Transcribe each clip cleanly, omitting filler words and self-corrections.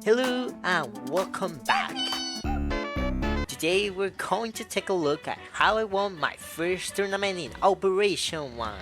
Hello and welcome back. Today we're going to take a look at how I won my first tournament in Operation 1.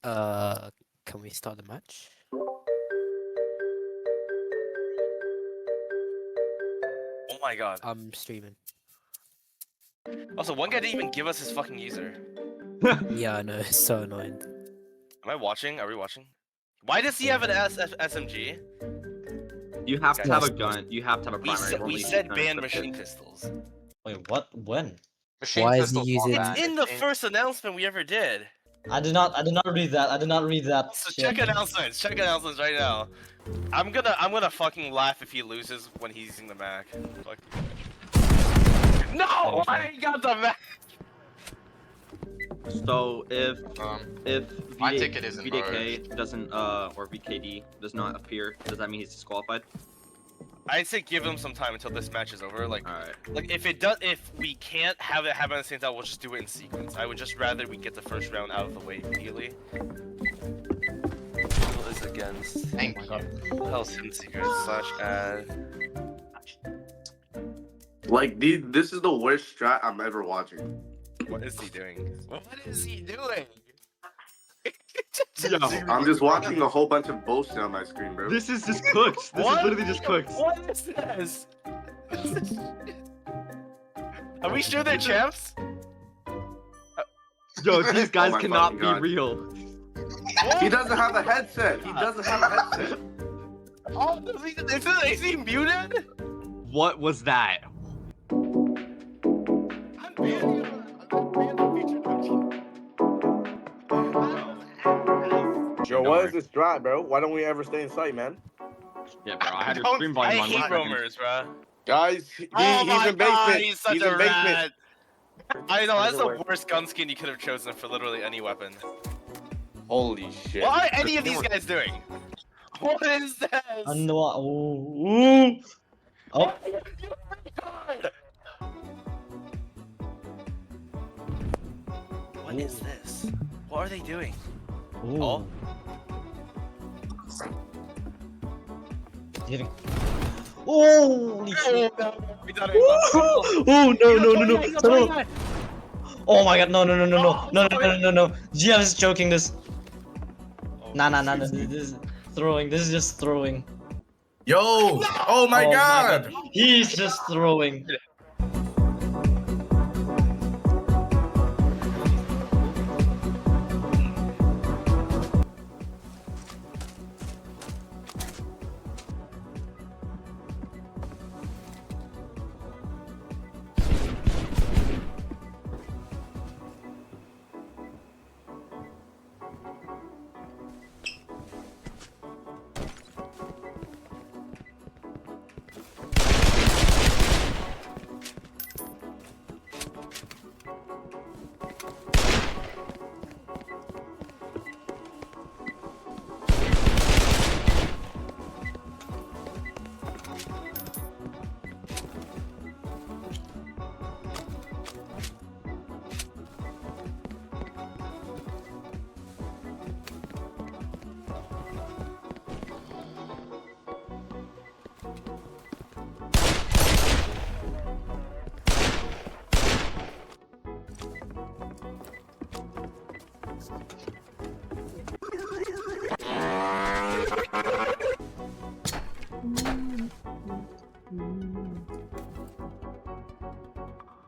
Can we start the match? Oh my god. I'm streaming. Also, one guy didn't even give us his fucking user. Yeah, I know, it's so annoying. Am I watching? Are we watching? Why does he have an SMG? You have to have a gun. You have to have a primary. We said ban machine pistols. Wait, what? When? Machine Why is pistols he using- won't ban. In the first announcement we ever did. I did not read that. I did not read that. So shit. check announcements. Check announcements right now. I'm gonna fucking laugh if he loses when he's using the Mac. Fuck you. No! I ain't got the Mac! So if My ticket isn't VDK doesn't or VKD does not appear, does that mean he's disqualified? I'd say give him some time until this match is over. Like, Alright. like if we can't have it happen at the same time, we'll just do it in sequence. I would just rather we get the first round out of the way immediately. Who is against? Thank you. Hellsing Secrets / ad. Like, this is the worst strat I'm ever watching. What is he doing? What is he doing? Yo, I'm just watching a whole bunch of bullshit on my screen, bro. this is just cooked. This What? is literally just cooked. What is this? Are we sure they're champs? Yo, these guys my cannot fucking be God. real. He doesn't have a headset. He doesn't have a headset. Oh, is he muted? What was that? I'm banning him. I'm banning the featured option. Yo, what is this strat, bro? Why don't we ever stay in sight, man? Yeah, bro, I had your Don't- stream I volume on. hate 1 second. roamers, bro. Guys, he's Oh my in basement. God, he's such He's a in basement. rat. I know, that's the worst gun skin you could have chosen for literally any weapon. Holy shit. What are any of these guys doing? What is this? And what? Ooh. Oh. What is this? What are they doing? Ooh. Oh. Hitting. Holy shit. We done it. Oh no. Oh my god, no. GF is choking this. Nah, this is throwing. This is just throwing. Yo! Oh my Oh god! He's just throwing.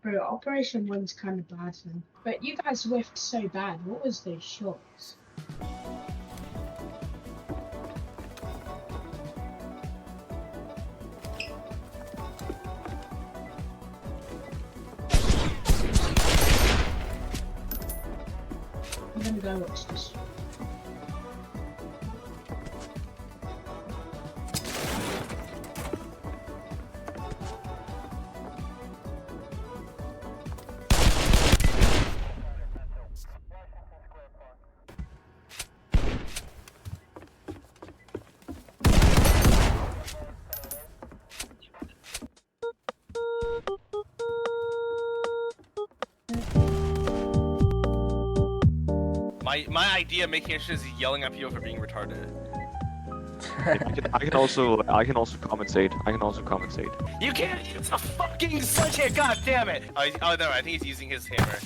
Bro, Operation 1's kind of bad, man. But you guys whiffed so bad. What was those shots? I'm gonna go watch this. My idea of making it is yelling at people for being retarded. I can also compensate. You can't use a fucking sledgehammer. God damn it! Oh no, I think he's using his hammer.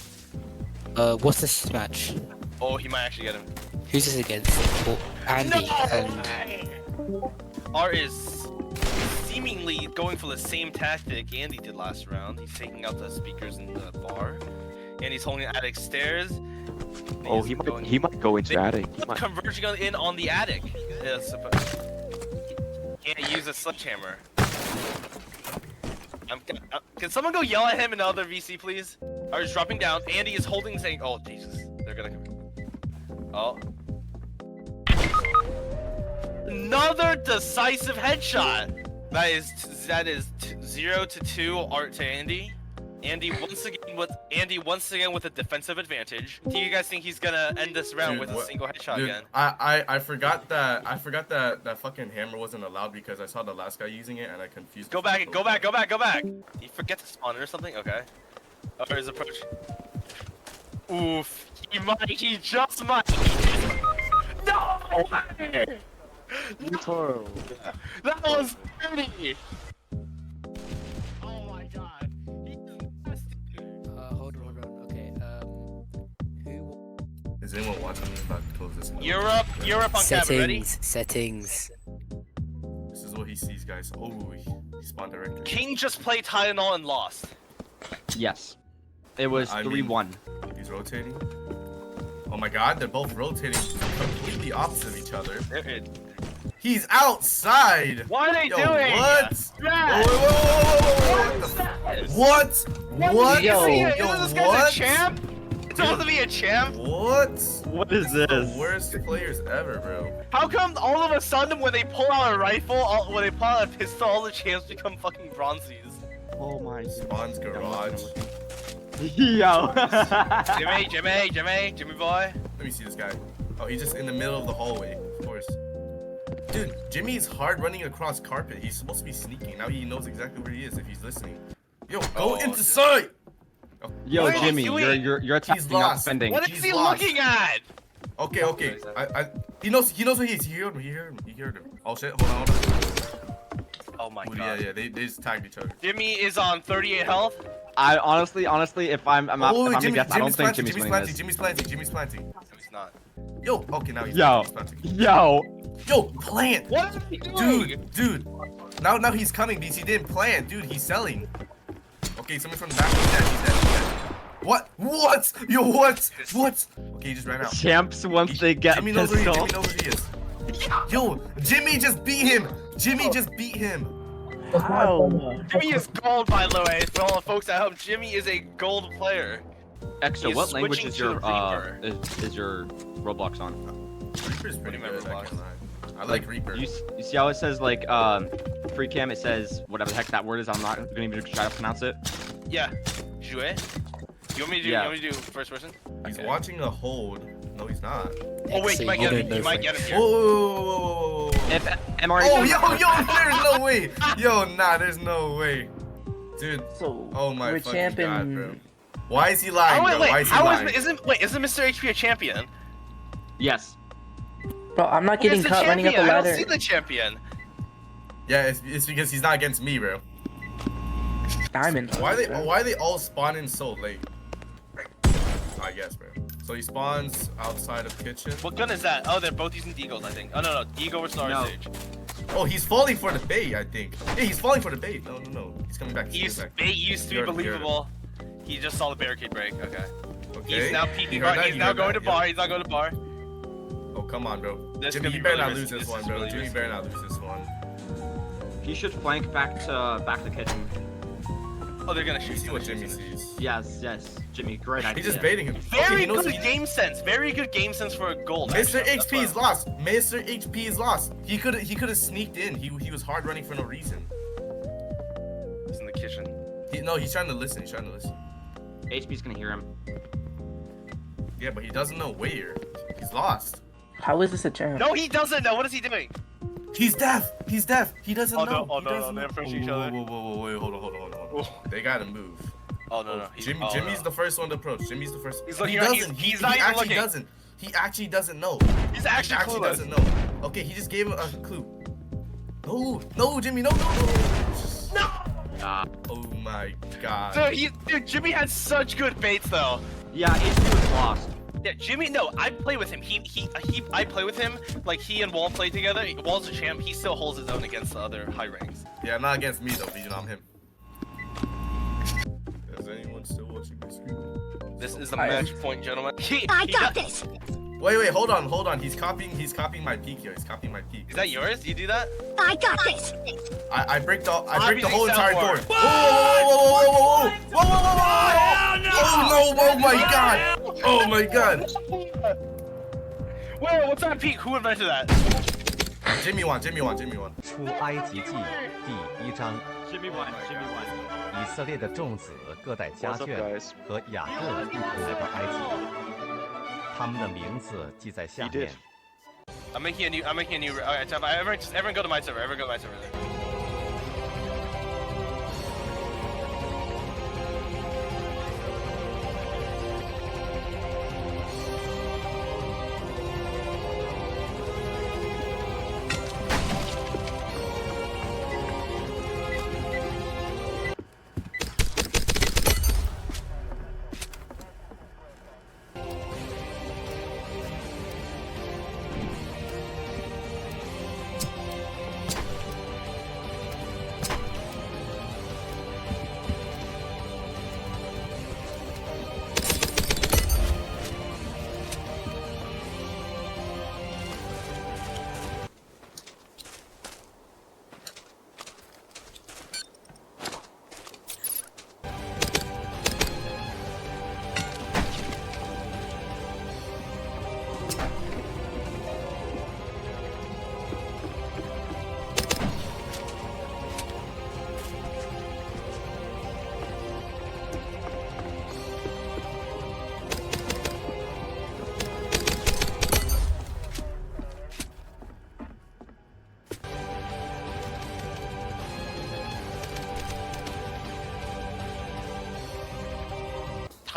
What's this match? Oh, he might actually get him. Who's this against? Oh, Andy and... Art is seemingly going for the same tactic Andy did last round. He's taking out the speakers in the bar, and he's holding the attic stairs. Oh, he might go into the attic. Converging on the attic. Can't use a sledgehammer. Can someone go yell at him in another VC, please? Alright, he's dropping down. Andy is holding, saying, "Oh Jesus, they're gonna come." Oh. Another decisive headshot. That is 0-2 Art to Andy. Andy once again with a defensive advantage. Do you guys think he's gonna end this round with a single headshot again? I forgot that that fucking hammer wasn't allowed because I saw the last guy using it and I confused. Go back! You forget to spawn or something? Okay. Oh, there's approach. Oof. He just might. No! That was dirty! Oh my god. Hold on. Okay, who... Is anyone watching me about to close this? Europe on camera, ready? Settings. This is what he sees, guys. Oh, he spawned directly. King just played Tylenol and lost. Yes. It was 3-1. He's rotating. Oh my god, they're both rotating completely opposite of each other. He's outside! What are they doing? What? What? What? Isn't this guy's a champ? It's supposed to be a champ? What? What is this? The worst players ever, bro. How come all of a sudden when they pull out a rifle, when they pull out a pistol, all the champs become fucking bronzies? Oh my. Spawn's garage. Yo. Jimmy boy. Let me see this guy. Oh, he's just in the middle of the hallway, of course. Dude, Jimmy's hard running across carpet. He's supposed to be sneaking. Now he knows exactly where he is if he's listening. Yo, go into sight! Oh. Yo, Jimmy, you're attacking, not defending. What is he looking at? Okay. He knows who he is. He heard him. Oh shit, hold on. Oh my god. Yeah, they just tagged each other. Jimmy is on 38 health. I honestly, if I'm gonna guess, I don't think Jimmy's winning this. Jimmy's planting. No, he's not. Yo, okay, now he's planting. Yo, plant! What is he doing? Dude. Now he's coming because he didn't plant. Dude, he's selling. Okay, someone from the back. He's dead. What? Yo, what? Okay, he just ran out. Champs once they get Jimmy knows pistol. where he is. Yo, Jimmy just beat him. Wow. Jimmy is gold, by the way. For all the folks at home, Jimmy is a gold player. Extra, what language is your switching Roblox on? Reaper's pretty good. I like Reaper. You see how it says like free cam? It says whatever the heck that word is. I'm not gonna even try to pronounce it. Yeah. Jouer? You want me to do first person? He's watching a hold. No, he's not. Oh wait, you might get him. Here. Whoa. If MR. Oh, yo, there's no way. There's no way. Dude. Oh my fucking god, bro. Why is he lying, bro? Why is he lying? Isn't Mr. HP a champion? Yes. Bro, I'm not getting caught running up the ladder. I don't see the champion. Yeah, it's because he's not against me, bro. Diamond. Why are they all spawning so late? I guess, bro. So he spawns outside of kitchen. What gun is that? Oh, they're both using Deagles, I think. Oh no, Deagle versus Sage. Oh, he's falling for the bait, I think. Yeah, he's falling for the bait. No. He's coming back. Bait used to be believable. He just saw the barricade break. Okay. He's now peeking bar. He's now going to bar. He's not going to bar. Oh, come on, bro. Jimmy, you better not lose this one, bro. Jimmy better not lose this one. He should flank back to kitchen. Oh, they're gonna shoot. See what Jimmy sees. Yes. Jimmy, great idea. He's just baiting him. Very good game sense. Very good game sense for a gold. Mr. HP is lost. Mr. HP is lost. He could have sneaked in. He was hard running for no reason. He's in the kitchen. He's trying to listen. HP's gonna hear him. Yeah, but he doesn't know where. He's lost. How is this a champ? No, he doesn't know. What is he doing? He's deaf. He doesn't know. No, they're approaching each other. Whoa, hold on. They gotta move. Oh no, no. Jimmy's the first one to approach. Jimmy's the first. He's looking. He doesn't. He's he not even actually looking. doesn't. He actually doesn't know. He's actually clueless. Doesn't know. Okay, he just gave him a clue. No, no, Jimmy, no, no, no. No. Oh my god. Dude, Jimmy had such good baits though. Yeah, HP was lost. Yeah, Jimmy. No, I play with him. I play with him. Like he and Wall play together. Wall's a champ. He still holds his own against the other high ranks. Yeah, not against me though. Because I'm him. Is anyone still watching my screen? This is the match point, gentlemen. I got this. Wait, hold on. He's copying my peak here. He's copying my peak. Is that yours? You do that? I got this. I break the whole entire door. Whoa! Whoa! Oh no! Oh my god! Oh my god! Whoa! What's that peak? Who invented that? Jimmy won. 出埃及记第1章。 Jimmy won. 以色列的众子各带家眷和雅各一同来到埃及，他们的名字记在下面。 I'm making a new. Alright, everyone go to my server. Everyone go to my server.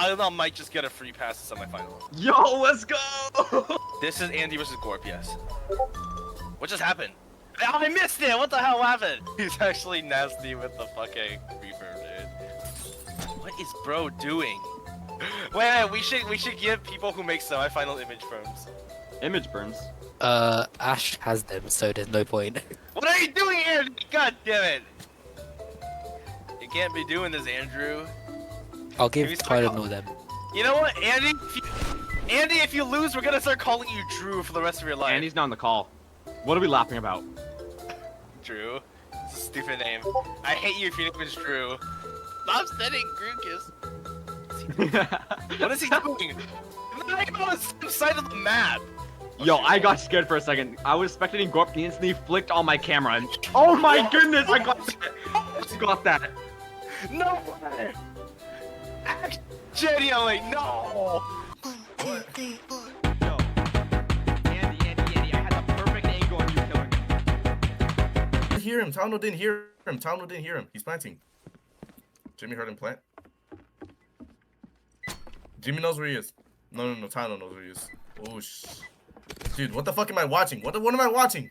Tylenol might just get a free pass to semifinal. Yo, let's go! This is Andy versus Gorp, yes. What just happened? Oh, I missed it! What the hell happened? He's actually nasty with the fucking refurb, dude. What is bro doing? Wait, we should give people who make semifinal image firms. Image burns. Ash has them, so there's no point. What are you doing here? God damn it! You can't be doing this, Andrew. I'll give Tylenol them. You know what, Andy? If you lose, we're gonna start calling you Drew for the rest of your life. Andy's not on the call. What are we laughing about? Drew. It's a stupid name. I hate you if your name is Drew. Stop sending Grookis. What is he doing? Not even on the side of the map. Yo, I got scared for a second. I was expecting Gorp to instantly flicked on my camera and oh my goodness, I got that. No way. Genuinely, no. Yo, Andy, I had the perfect angle on you killing me. I hear him. Tano didn't hear him. He's planting. Jimmy heard him plant. Jimmy knows where he is. No. Tano knows where he is. Oh dude, what the fuck am I watching? What am I watching?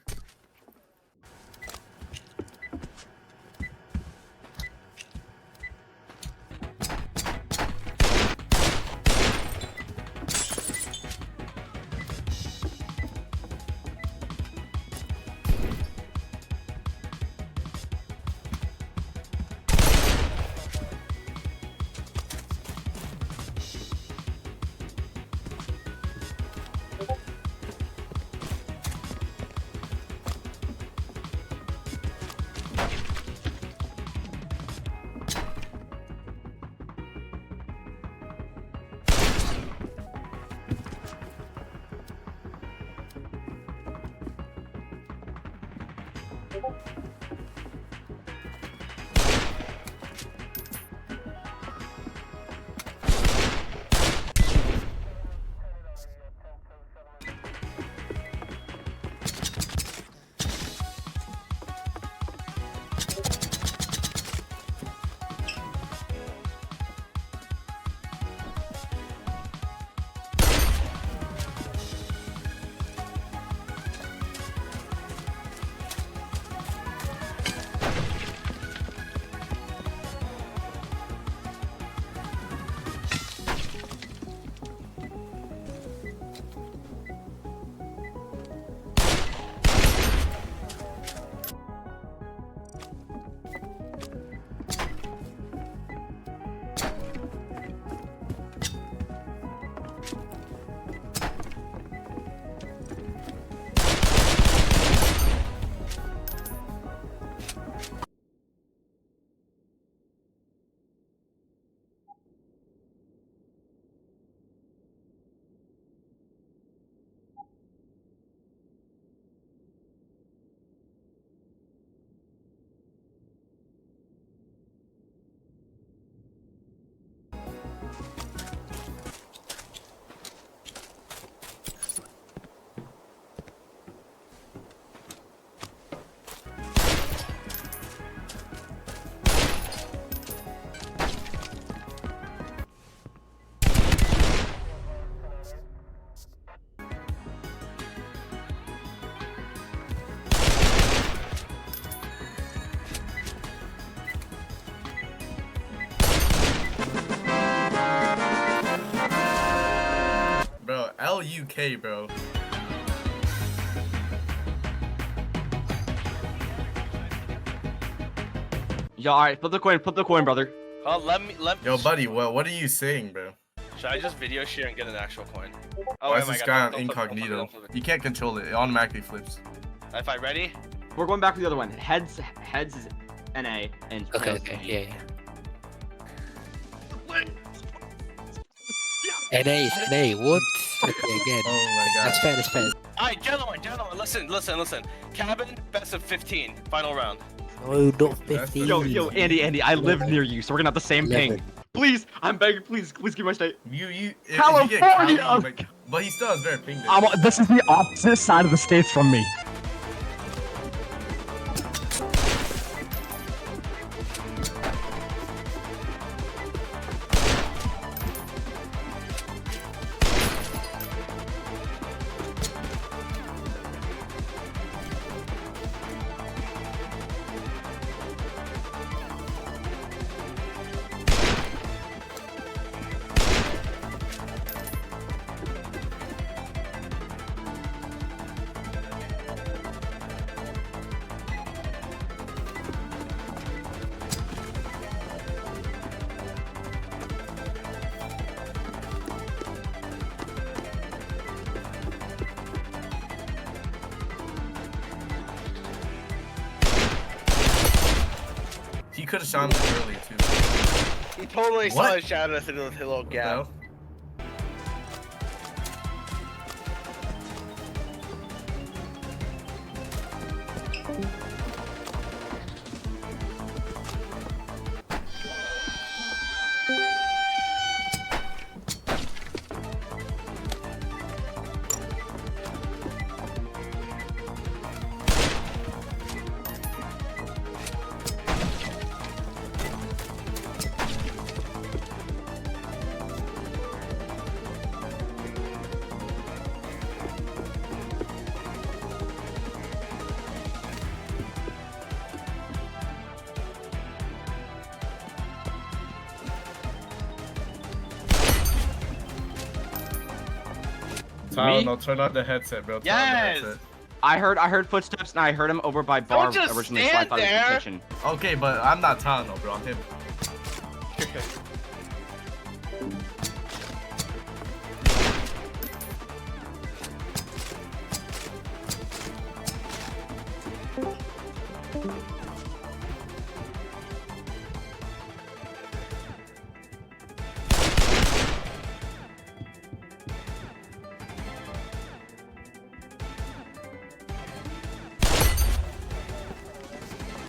UK, bro. Yo, alright, flip the coin, brother. Oh, let me. Yo, buddy, what are you saying, bro? Should I just video share and get an actual coin? Oh, Why wait, is my this God, guy on don't flip it, don't flip it, incognito? don't flip it. You can't control it. It automatically flips. If I ready? We're going back to the other one. Heads is NA and Okay, tails is okay, E. yeah. NA is NA, what? Okay, again. Oh my god. That's fair, that's fair. Alright, gentlemen, listen. Cabin, best of 15, final round. No, not 15. Yo, Andy, I live near you, so we're gonna have the same ping. Please, I'm begging, please give my state. If California! you get Cali, you might- but he still has better ping than you. This is the opposite side of the states from me. He could have shot him early too. He totally saw What? his shadow through the little gap. Tyler, no, turn on the headset, bro. Turn on the Yes! headset. I heard footsteps and I heard him over by bar just originally, so I stand thought he was in the there. kitchen. Okay, but I'm not Tyler, bro. I'm him.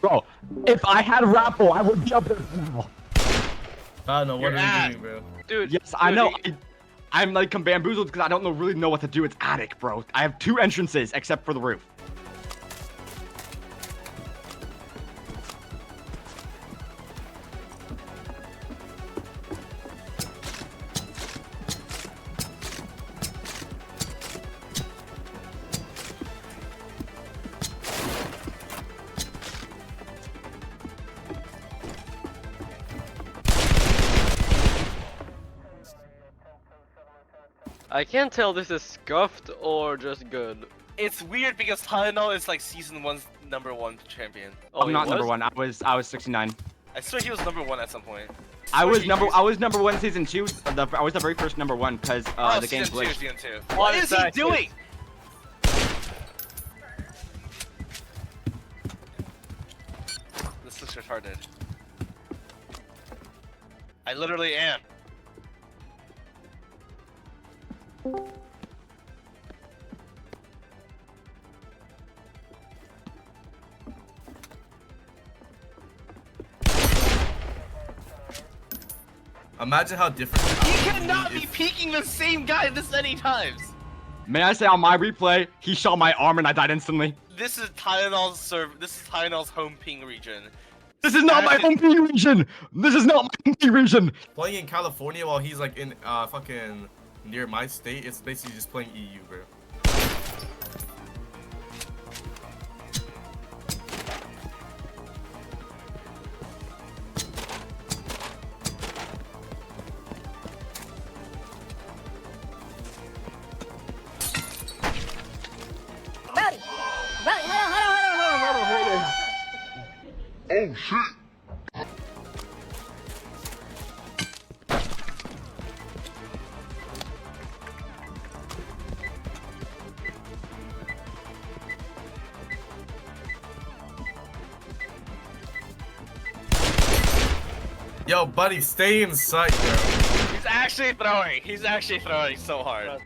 Bro, if I had a raffle, I would be up there now. I don't know what You're are you doing, bro. Dude. Yes, I know. I'm like bamboozled because I don't really know what to do. It's attic, bro. I have 2 entrances except for the roof. I can't tell this is scuffed or just good. It's weird because Tylenol is like season 1's #1 champion. Oh, I'm not he number was? 1. I was 69. I swear he was #1 at some point. I was number 1 season 2. I was the very first #1 because the game season glitched. season 2. What is he doing? This looks retarded. I literally am. Imagine how different. He cannot be peeking the same guy this many times. May I say on my replay, he shot my arm and I died instantly. This is Tylenol's This is Tylenol's home ping region. This is not my home ping region. This is not my home ping region. Playing in California while he's like in fucking near my state, it's basically just playing EU, bro. Oh shit! Yo, buddy, stay in sight, bro. He's actually throwing. He's actually throwing so hard.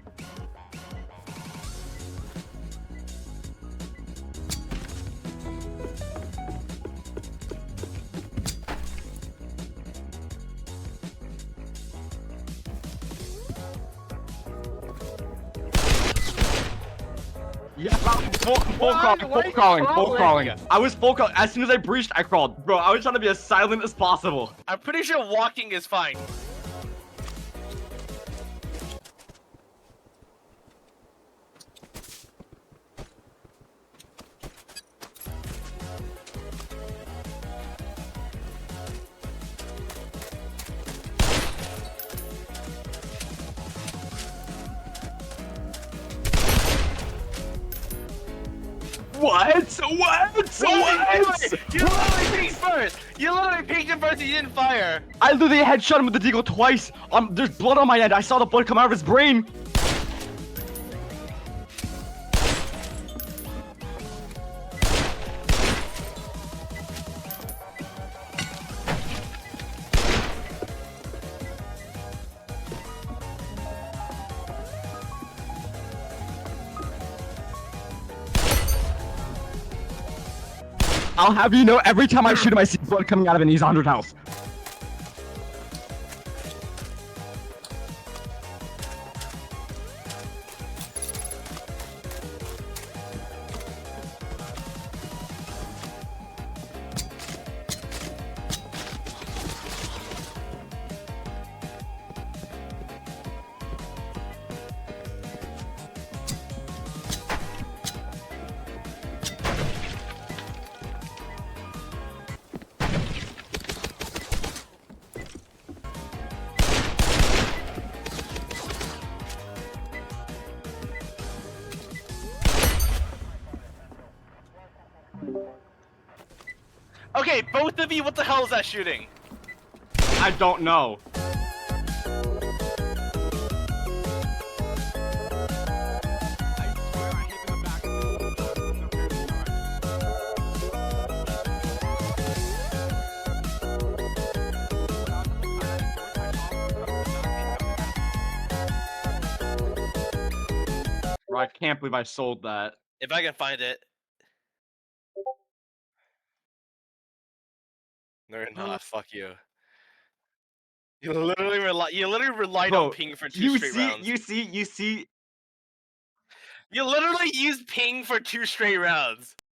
Yeah, full crawling. I was full crawling. As soon as I breached, I crawled. Bro, I was trying to be as silent as possible. I'm pretty sure walking is fine. What? You literally peeked first! You literally peeked him first and you didn't fire! I literally headshot him with the deagle twice. There's blood on my head. I saw the blood come out of his brain. I'll have you know, every time I shoot him, I see blood coming out of him, and he's 100 health. Okay, both of you, what the hell is that shooting? I don't know. Bro, I can't believe I sold that. If I can find it. No, you're not. Fuck you. You literally relied Bro, on ping for two straight rounds. You see. You literally used ping for 2 straight rounds.